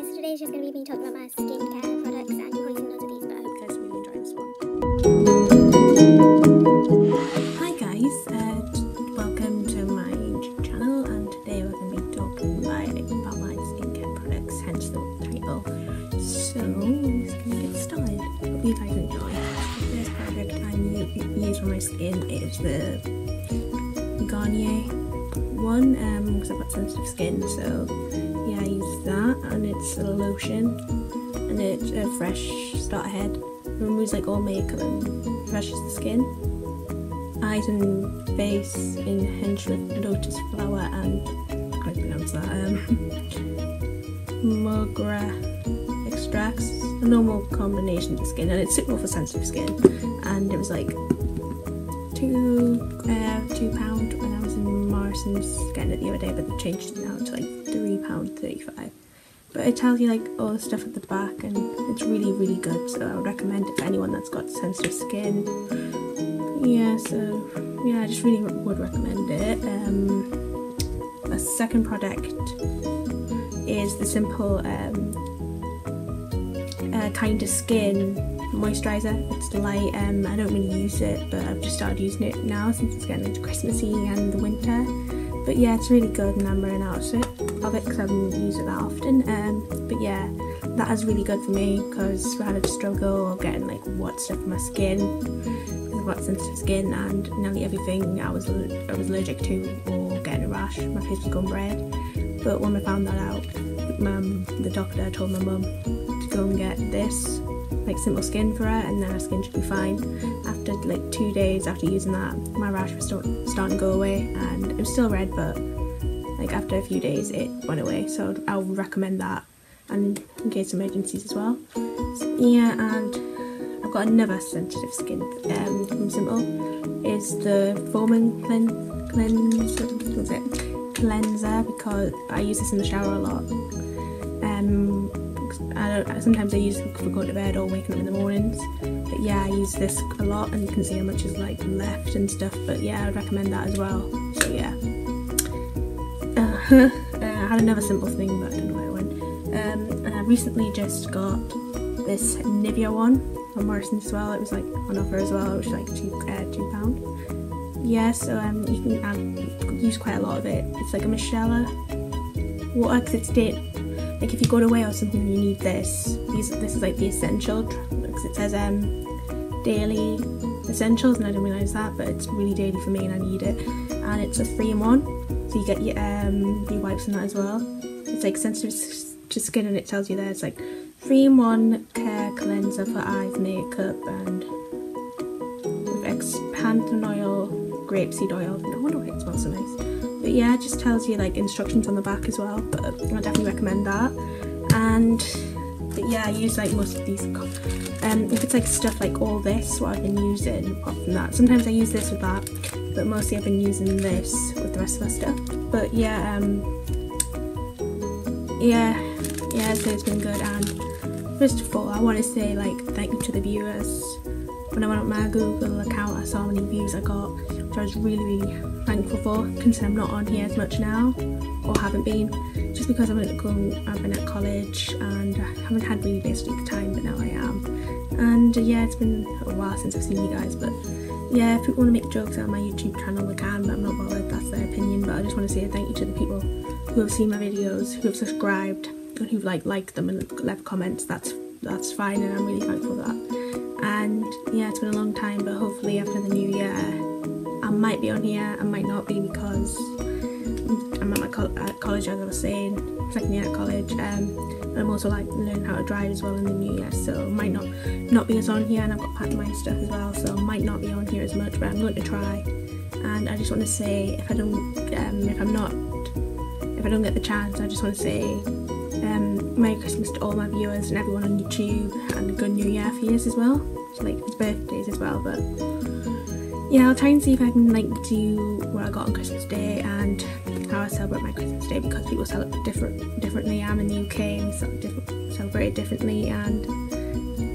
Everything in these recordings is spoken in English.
guys, so today's just going to be me talking about my skincare products, and you've probably seen loads of these, but I hope you guys really enjoy this one. Hi guys, welcome to my YouTube channel, and today we're going to be talking about my skincare products, hence the title. So, let's get started. Hope you guys enjoy. The first product I use for my skin is the Garnier one, because I've got sensitive skin, so yeah, I use that, and it's a lotion, and it's a fresh start ahead. It removes like all makeup and refreshes the skin. Eyes and face in Hench with lotus flower and I can't pronounce that. Mogra extracts, a normal combination of skin, and it's suitable for sensitive skin. And it was like £2 when I was in Morrison's getting it the other day, but they changed it now to like £3.35. But it tells you like all the stuff at the back, and it's really good, so I would recommend it for anyone that's got sensitive skin. Yeah, so yeah, I just really would recommend it. A second product is the Simple Kind of Skin moisturiser. It's light. I don't really use it, but I've just started using it now since it's getting into Christmassy and the winter. But yeah, it's really good, and I'm running out of it because I haven't used it that often. But yeah, that is really good for me because I had a struggle getting like wet stuff in my skin. I've got sensitive skin, and nearly everything I was allergic to or getting a rash. My face was going red. But when I found that out, the doctor told my mum to go and get this, like Simple Skin for her, and then her skin should be fine. After like 2 days after using that, my rash was starting to go away, and it was still red, but like after a few days it went away. So I would recommend that, and in case of emergencies as well. So, yeah, and I've got another sensitive skin from Simple. Is the foaming cleanser, because I use this in the shower a lot. Sometimes I use it for going to bed or waking up in the mornings, but yeah, I use this a lot, and you can see how much is like left and stuff. But yeah, I'd recommend that as well. So yeah, I had another Simple thing, but I don't know where it went. And I recently just got this Nivea one from Morrison's as well. It was like on offer as well. It was like £2. Yeah, so you can use quite a lot of it. It's like a micellar water, because it's like if you go away or something and you need this. This is like the essential, because it says daily essentials, and I didn't realise that, but it's really daily for me and I need it. And it's a 3-in-1, so you get your wipes and that as well. It's like sensitive to skin, and it tells you there it's like 3-in-1 care cleanser for eyes, makeup, and with xanthan oil, grapeseed oil. No wonder why it smells so nice. But yeah, it just tells you like instructions on the back as well, but I definitely recommend that. And but yeah, I use like most of these. If it's like stuff like all this, what I've been using, apart from that, sometimes I use this with that, but mostly I've been using this with the rest of my stuff. But yeah, so it's been good. And first of all, I want to say like thank you to the viewers. When I went up my Google account, I saw how many views I got, which I was really thankful for, considering I'm not on here as much now, or haven't been, just because I've been at college and I haven't had really basically the time, but now I am. And yeah, it's been a while since I've seen you guys, but yeah, if people want to make jokes out of my YouTube channel, they can, but I'm not bothered, that's their opinion. But I just want to say thank you to the people who have seen my videos, who have subscribed, and who've liked them and left comments. That's fine, and I'm really thankful for that. And yeah, it's been a long time, but hopefully after the new year I might be on here, I might not be, because I'm at college, as I was saying, second year at college, and I'm also like learning how to drive as well in the new year, so I might not be as on here, and I've got part-time stuff as well, so I might not be on here as much, but I'm going to try. And I just want to say, if I don't get the chance, I just want to say Merry Christmas to all my viewers and everyone on YouTube, and a good New Year for you as well. So like it's birthdays as well, but yeah, I'll try and see if I can like do what I got on Christmas Day and how I celebrate my Christmas Day, because people celebrate differently. I'm in the UK and we celebrate it differently, and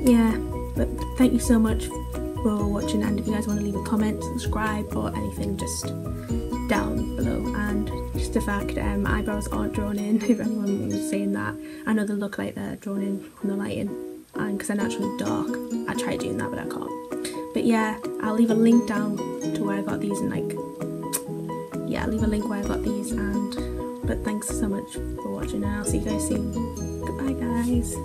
yeah. But thank you so much for for watching, and if you guys want to leave a comment, subscribe or anything, just down below. And just the fact eyebrows aren't drawn in, if anyone was saying that. I know they look like they're drawn in from the lighting, and because they're naturally dark, I tried doing that but I can't. But yeah, I'll leave a link down to where I got these, and like, yeah, I'll leave a link where I got these. And but thanks so much for watching, and I'll see you guys soon. Goodbye guys.